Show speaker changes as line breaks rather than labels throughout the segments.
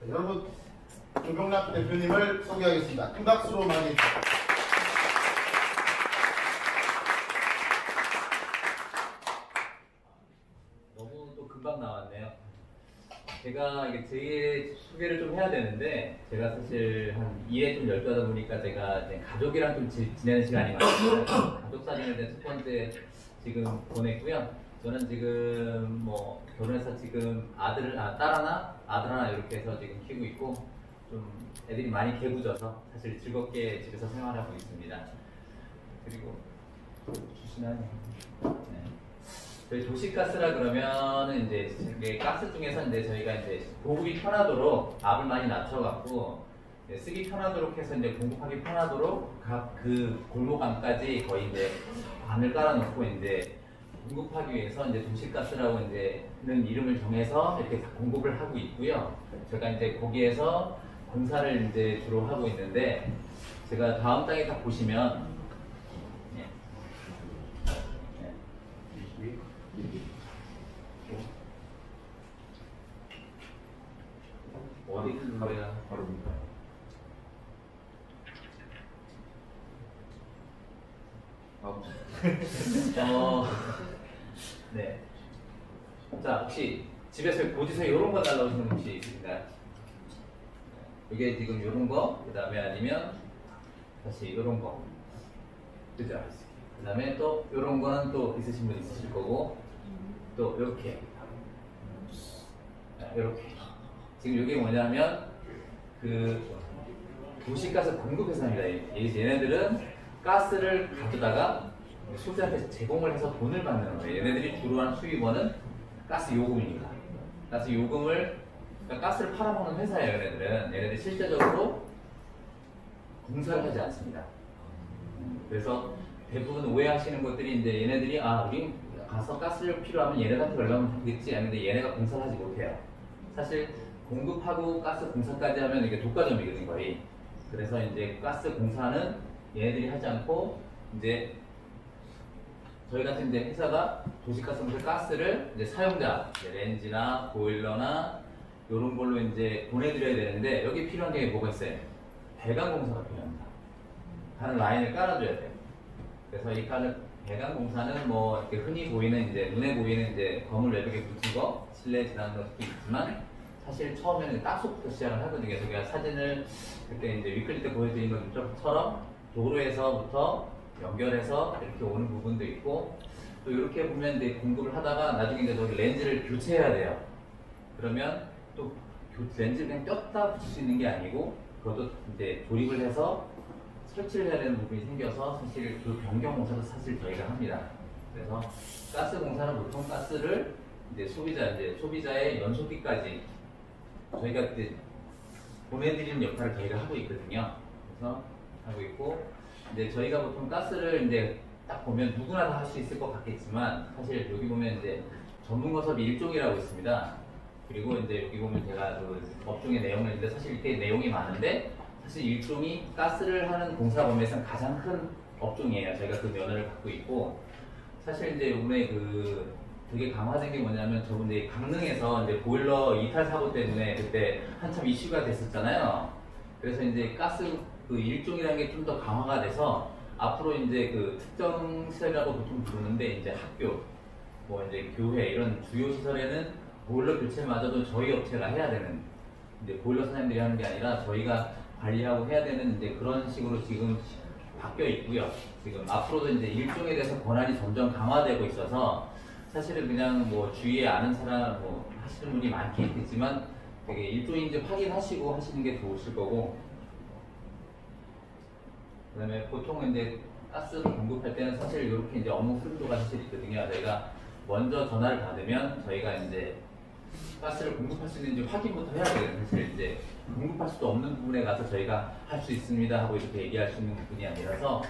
여러분, 조경락 대표님을 소개하겠습니다. 큰 박수로 맞이해 주십시오.
너무 또 금방 나왔네요. 제가 이게 제 소개를 좀 해야 되는데, 제가 사실 한 일에 좀 열중하다 보니까 제가 이제 가족이랑 좀 지내는 시간이 많아요. 가족 사진을 이제 첫 번째 지금 보냈고요. 저는 지금 뭐 결혼해서 지금 딸 하나 이렇게 해서 지금 키우고 있고, 좀 애들이 많이 개구져서 사실 즐겁게 집에서 생활하고 있습니다. 그리고 주시나요? 네. 저희 도시가스라 그러면은 이제 가스 중에서 이제 저희가 이제 보급이 편하도록 압을 많이 낮춰갖고 쓰기 편하도록 해서 이제 공급하기 편하도록 각 그 골목안까지 거의 이제 안을 깔아놓고 이제 공급하기 위해서 이제 도시가스라고 이제는 이름을 정해서 이렇게 공급을 하고 있고요. 제가 이제 거기에서 공사를 이제 주로 하고 있는데, 제가 다음 장에 딱 보시면 어디를 눌러야 바로입니까? 네. 자, 혹시 집에서 고지서 이런 거 날라오시는 혹시 있으신가요? 이게 지금 이런 거, 그 다음에 아니면 다시 이런 거, 그죠? 그 다음에 또 이런 거는 또 있으신 분 있으실 거고, 또 이렇게, 이렇게. 지금 이게 뭐냐면 그 도시가스 공급회사입니다. 얘네들은 가스를 가져다가 소비자한테 제공을 해서 돈을 받는 거예요. 얘네들이 주로 하는 수입원은 가스 요금입니다. 가스 요금을, 그러니까 가스를 팔아먹는 회사예요. 얘네들이 실제적으로 공사를 하지 않습니다. 그래서 대부분 오해하시는 것들이 이제 얘네들이 우린 가서 가스를 필요하면 얘네한테 연락하면 되겠지 하는데 얘네가 공사를 하지 못해요. 사실 공급하고 가스 공사까지 하면 이게 독과점이거든요, 거의. 그래서 이제 가스 공사는 얘네들이 하지 않고, 이제 저희 같은 이제 회사가 도시가스 공사 가스를 이제 사용자, 이제 렌지나 보일러나 이런 걸로 이제 보내드려야 되는데, 여기 필요한 게 뭐가 있어요? 배관 공사가 필요합니다. 가는 라인을 깔아줘야 돼요. 그래서 이 배관 공사는 뭐 이렇게 흔히 보이는 이제 눈에 보이는 이제 건물 외벽에 붙인 거, 실내에 지나는 것도 있지만, 사실 처음에는 딱속부터 시작을 하거든요. 그래서 제가 사진을 그때 이제 위클리 때 보여드린 것처럼 도로에서부터 연결해서 이렇게 오는 부분도 있고, 또 이렇게 보면 이제 공급을 하다가 나중에 이제 저기 렌즈를 교체해야 돼요. 그러면 또 렌즈를 그냥 꼈다 붙일 수 있는 게 아니고, 그것도 이제 조립을 해서 설치를 해야 되는 부분이 생겨서 사실 그 변경 공사도 사실 저희가 합니다. 그래서 가스 공사는 보통 가스를 이제 소비자의 연소비까지 저희가 이제 보내드리는 역할을 저희가 하고 있거든요. 그래서 하고 있고, 이제 저희가 보통 가스를 이제 딱 보면 누구나 다 할 수 있을 것 같겠지만, 사실 여기 보면 이제 전문가섭이 일종이라고 있습니다. 그리고 이제 여기 보면 제가 그 업종의 내용을 있는데, 사실 이렇게 내용이 많은데, 사실 일종이 가스를 하는 공사 범위에서는 가장 큰 업종이에요. 저희가 그 면허를 갖고 있고, 사실 이제 요번에 그 되게 강화된 게 뭐냐면, 저번 이제 강릉에서 이제 보일러 이탈 사고 때문에 그때 한참 이슈가 됐었잖아요. 그래서 이제 가스 그 일종이라는 게 좀 더 강화가 돼서, 앞으로 이제 그 특정 시설이라고 보통 부르는데, 이제 학교, 뭐 이제 교회 이런 주요 시설에는 보일러 교체마저도 저희 업체가 해야 되는, 이제 보일러 사장님들이 하는 게 아니라 저희가 관리하고 해야 되는 이제 그런 식으로 지금 바뀌어 있고요. 지금 앞으로도 이제 일종에 대해서 권한이 점점 강화되고 있어서, 사실은 그냥 뭐 주위에 아는 사람 뭐 하시는 분이 많긴 있겠지만, 되게 일종인지 확인하시고 하시는 게 좋으실 거고, 그 다음에 보통 이제 가스 공급할 때는 사실 이렇게 이제 업무 순서가 사실 있거든요. 저희가 먼저 전화를 받으면 저희가 이제 가스를 공급할 수 있는지 확인부터 해야 돼요. 사실 이제 공급할 수도 없는 부분에 가서 저희가 할 수 있습니다 하고 이렇게 얘기할 수 있는 부분이 아니라서,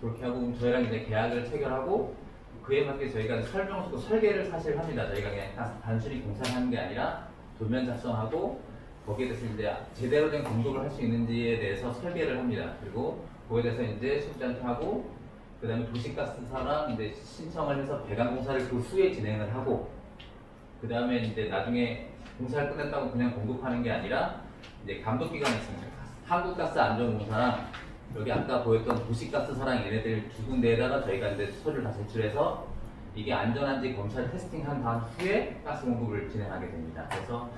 그렇게 하고 저희랑 이제 계약을 체결하고, 그에 맞게 저희가 설명서도 설계를 사실 합니다. 저희가 그냥 단순히 공사하는 게 아니라 도면 작성하고, 거기에 대해서 이제 제대로 된 공급을 할 수 있는지에 대해서 설계를 합니다. 그리고 그거에 대해서 이제 소비자한테 하고, 그 다음에 도시가스사랑 이제 신청을 해서 배관 공사를 그 후에 진행을 하고, 그 다음에 이제 나중에 공사를 끝냈다고 그냥 공급하는 게 아니라 이제 감독기관이 있습니다. 한국가스안전공사랑 여기 아까 보였던 도시가스사랑 얘네들 두 군데에다가 저희가 이제 서류를 다 제출해서 이게 안전한지 검찰 테스팅한 다음 후에 가스 공급을 진행하게 됩니다. 그래서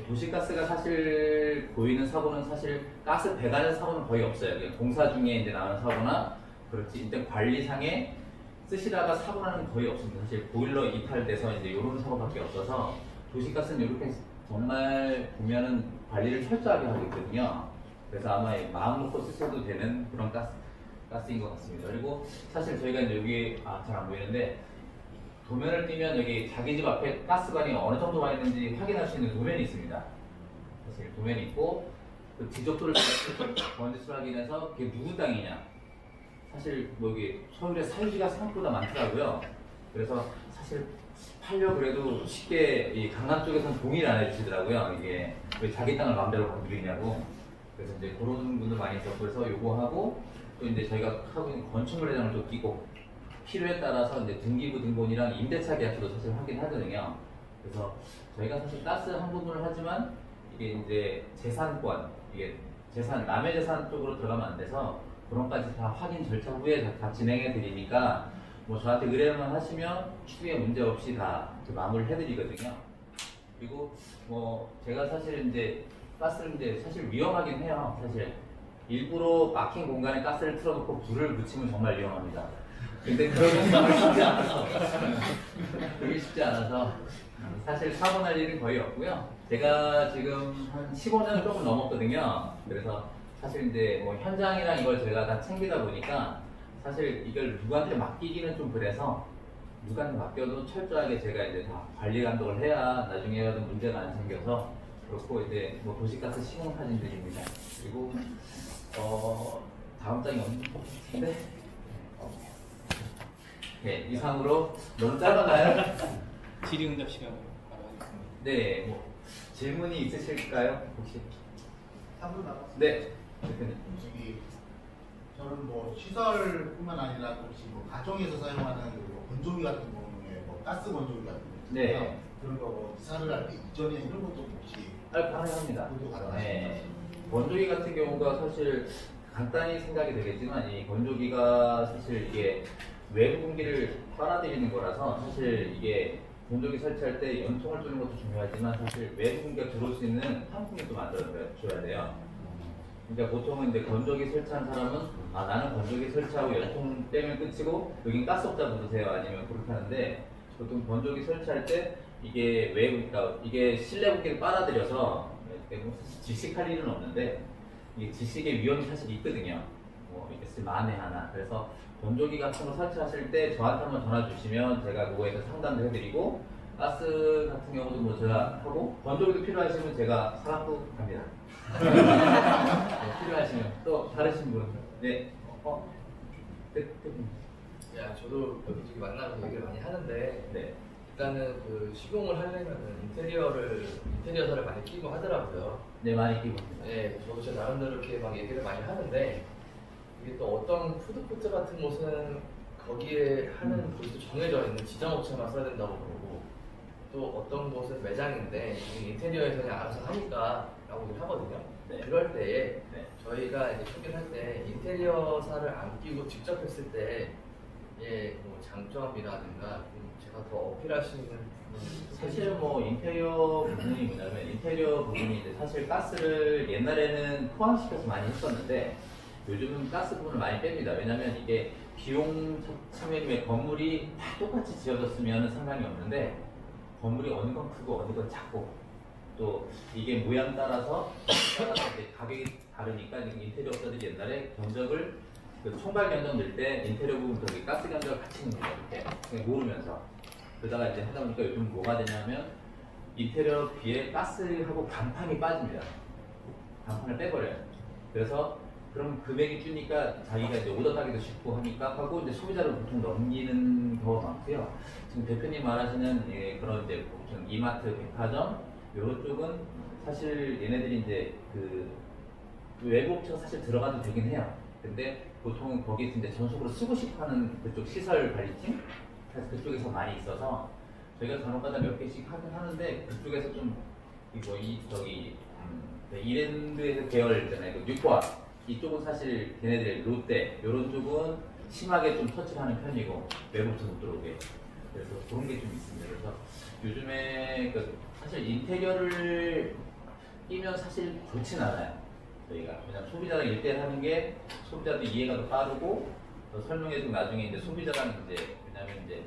도시가스가 사실 보이는 사고는 사실 가스 배관의 사고는 거의 없어요. 그냥 공사 중에 이제 나는 사고나 그렇지 일단 관리상에 쓰시다가 사고 나는 건 거의 없습니다. 사실 보일러 이탈돼서 이제 이런 사고밖에 없어서 도시가스는 이렇게 정말 보면은 관리를 철저하게 하고 있거든요. 그래서 아마 마음 놓고 쓰셔도 되는 그런 가스인 것 같습니다. 그리고 사실 저희가 이제 여기 잘 안 보이는데 도면을 띄면 여기 자기 집 앞에 가스관이 어느 정도 와 있는지 확인할 수 있는 도면이 있습니다. 사실 도면이 있고 그 지적도를 번지수를 확인해서 그게 누구 땅이냐. 사실 뭐 여기 서울에 사유지가 생각보다 많더라고요. 그래서 사실 팔려 그래도 쉽게 이 강남 쪽에서는 동의를 안 해주시더라고요. 이게 왜 자기 땅을 마음대로 건드리냐고. 그래서 이제 그런 분들 많이 있었고 그래서 요거하고 또 이제 저희가 하고 있는 건축물 회장을 또 끼고 필요에 따라서 이제 등기부 등본이랑 임대차 계약서도 사실 확인하거든요. 그래서 저희가 사실 가스 한 부분을 하지만 이게 이제 재산권, 이게 재산, 남의 재산 쪽으로 들어가면 안 돼서 그런까지 다 확인 절차 후에 다 진행해 드리니까 뭐 저한테 의뢰만 하시면 추후에 문제 없이 다 마무리를 해드리거든요. 그리고 뭐 제가 사실 이제 가스를 이제 사실 위험하긴 해요. 사실 일부러 막힌 공간에 가스를 틀어놓고 불을 붙이면 정말 위험합니다. 근데 그러기 쉽지 않아서 그게 쉽지 않아서 사실 사고 날 일은 거의 없고요. 제가 지금 한 15년 조금 넘었거든요. 그래서 사실 이제 뭐 현장이랑 이걸 제가 다 챙기다 보니까 사실 이걸 누구한테 맡기기는 좀 그래서 누구한테 맡겨도 철저하게 제가 이제 다 관리 감독을 해야 나중에라도 문제가 안 생겨서 그렇고 이제 뭐 도시가스 시공 사진들입니다. 그리고 다음 장이 어느 텐데 네, 이상으로 너무 짧았나요?
질의응답 시간으로 바로 하겠습니다.
네, 뭐 질문이 있으실까요? 혹시?
3분 남았습니다.
네, 대표님.
저기 저는 뭐 시설뿐만 아니라 혹시 뭐 가정에서 사용하는 뭐 건조기 같은 경우에 뭐 가스 건조기 같은 거
네.
그런 거뭐 이사를 할 때 이전에 이런 것도 혹시
가능합니다.
그것도 가능하신
네.
말씀?
건조기 같은 경우가 사실 간단히 생각이 되겠지만 이 건조기가 사실 이게 외부 공기를 빨아들이는 거라서 사실 이게 건조기 설치할 때 연통을 주는 것도 중요하지만 사실 외부 공기가 들어올 수 있는 환풍기도 만들어줘야 돼요. 그러니까 보통은 이제 건조기 설치한 사람은 나는 건조기 설치하고 연통 떼면 끝이고 여긴 가스업자 부르세요 아니면 그렇게 하는데 보통 건조기 설치할 때 이게 외부 그러니까 이게 실내 공기를 빨아들여서 질식할 일은 없는데 이게 질식의 위험이 사실 있거든요. 뭐 이게 만에 하나. 그래서 건조기 같은 거 설치하실 때 저한테 한번 전화 주시면 제가 그거에 대해서 상담도 해드리고 가스 같은 경우도 뭐 제가 하고 건조기도 필요하시면 제가 사갖고 갑니다. 네, 필요하시면 또 다르신 분. 네.
야, 저도 여기저기 만나서 얘기를 많이 하는데
네.
일단은 그 시공을 하려면은 인테리어사를 많이 끼고 하더라고요.
네, 많이 끼고 있습니다.
네, 저도 제 나름대로 이렇게 막 얘기를 많이 하는데 이게 또 어떤 푸드코트 같은 곳은 거기에 하는 곳도 정해져 있는 지정업체만 써야 된다고 그러고 또 어떤 곳은 매장인데 인테리어에서 그냥 알아서 하니까 라고 하거든요.
네.
그럴 때에
네.
저희가 이제 소개할 때 인테리어사를 안 끼고 직접 했을 때 뭐 장점이라든가 좀 제가 더 어필할 수 있는 부분이
사실 뭐 인테리어 부분이 뭐냐면 인테리어 부분이 이제 사실 가스를 옛날에는 포함시켜서 많이 했었는데 요즘은 가스 부분을 많이 뺍니다. 왜냐면 이게 비용 측면에 건물이 다 똑같이 지어졌으면 상관이 없는데 건물이 어느 건 크고 어느 건 작고 또 이게 모양 따라서 이제 가격이 다르니까 인테리어 업자들이 옛날에 견적을 그 총괄 견적 낼 때 인테리어 부분 저기 가스 견적을 같이 넣는 거예요. 이렇게 그냥 모르면서 그러다가 이제 하다 보니까 요즘 뭐가 되냐면 인테리어 비에 가스하고 간판이 빠집니다. 간판을 빼버려요. 그래서 그럼 금액이 주니까 자기가 이제 오더 따기도 쉽고 하니까 하고 이제 소비자를 보통 넘기는 경우가 많고요. 지금 대표님 말하시는 그런 이제 보통 이마트, 백화점 이런 쪽은 사실 얘네들이 이제 그 외부 업체가 사실 들어가도 되긴 해요. 근데 보통 거기 이제 전속으로 쓰고 싶어하는 그쪽 시설 관리팀 그래서 그쪽에서 많이 있어서 저희가 간혹가다 몇 개씩 하긴 하는데 그쪽에서 좀 이거 저기 네, 이랜드 계열 있잖아요. 그 뉴포아 이쪽은 사실 걔네들 롯데 이런 쪽은 심하게 좀 터치를 하는 편이고 외부부터 못 들어오게. 그래서 그런 게 좀 있습니다. 그래서 요즘에 그 사실 인테리어를 끼면 사실 좋진 않아요. 저희가 왜냐면 소비자랑 일대일 하는 게 소비자도 이해가 더 빠르고 더 설명해주고 나중에 이제 소비자랑 이제 왜냐면 이제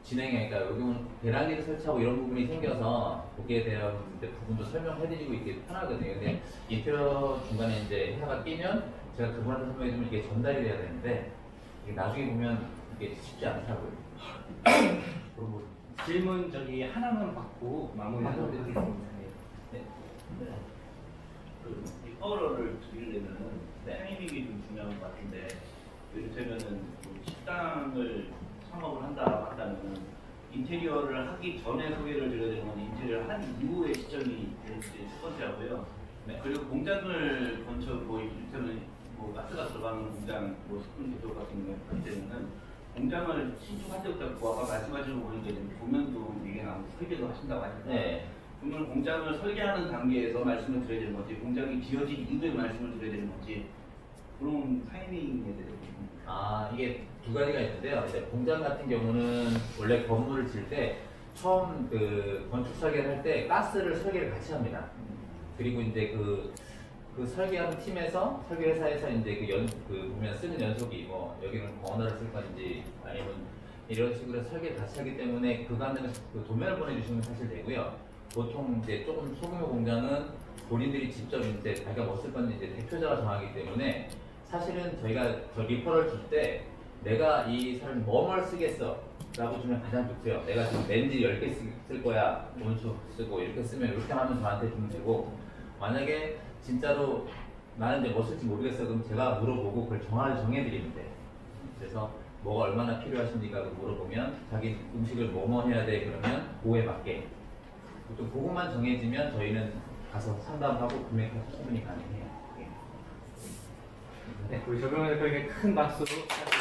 진행하니까 여기는 배란기를 설치하고 이런 부분이 생겨서 거기에 대한 이제 부분도 설명해드리고 이게 편하거든요. 근데 인테리어 중간에 이제 회사가 끼면 제가 그분한테 설명해주면 이게 전달이 돼야 되는데 이게 나중에 보면 이게 쉽지 않더라고요. 그리고
질문 저기 하나만 받고 마무리하도록 하겠습니다.
네.
그 리퍼럴을 드리려면은
네.
타이밍이 좀 중요한 것 같은데 이를테면은 뭐 식당을 창업을 한다면은 인테리어를 하기 전에 소개를 드려야 되는 건 인테리어를 한 이후의 시점이 첫 번째하고요.
네.
그리고 공장을 건축 뭐 이를테면 뭐 가스가 들어가는 공장 뭐 식품 제조 같은 경우에 할 때는 공장을 신축할 때부터 아까 말씀하신 거 보니까 도면도 얘기 나오고 설계도 하신다고 하니까
네.
그러면 공장을 설계하는 단계에서 말씀을 드려야 되는 건지 공장이 지어진 이후에 말씀을 드려야 되는 건지 그런 타이밍에 대해서
이게 두 가지가 있는데요. 이제 공장 같은 경우는 원래 건물을 지을 때 처음 그 건축 설계를 할 때 가스를 설계를 같이 합니다. 그리고 이제 그 설계하는 팀에서 설계회사에서 이제 그 보면 쓰는 연속이 뭐 여기는 버너를 쓸 건지 아니면 이런 식으로 설계를 같이 하기 때문에 그간에 그 도면을 보내주시면 사실 되고요. 보통 이제 조금 소규모 공장은 본인들이 직접 이제 자기가 뭐 쓸 건지 이제 대표자가 정하기 때문에 사실은 저희가 저 리퍼럴 줄 때 내가 이 사람이 뭐뭘 쓰겠어 라고 주면 가장 좋고요. 내가 지금 렌즈 10개 쓸 거야 온수 쓰고 이렇게 쓰면 이렇게 하면 저한테 주면 되고 만약에 진짜로 나는 이제 뭐 쓸지 모르겠어 그럼 제가 물어보고 그걸 정해드리면 돼. 그래서 뭐가 얼마나 필요하신지가 물어보면 자기 음식을 뭐뭐 해야 돼 그러면 그거에 맞게 또 그것만 정해지면 저희는 가서 상담하고 구매가 충분히 가능해요.
네, 우리 조병호 대표에게 큰 박수 부탁드립니다.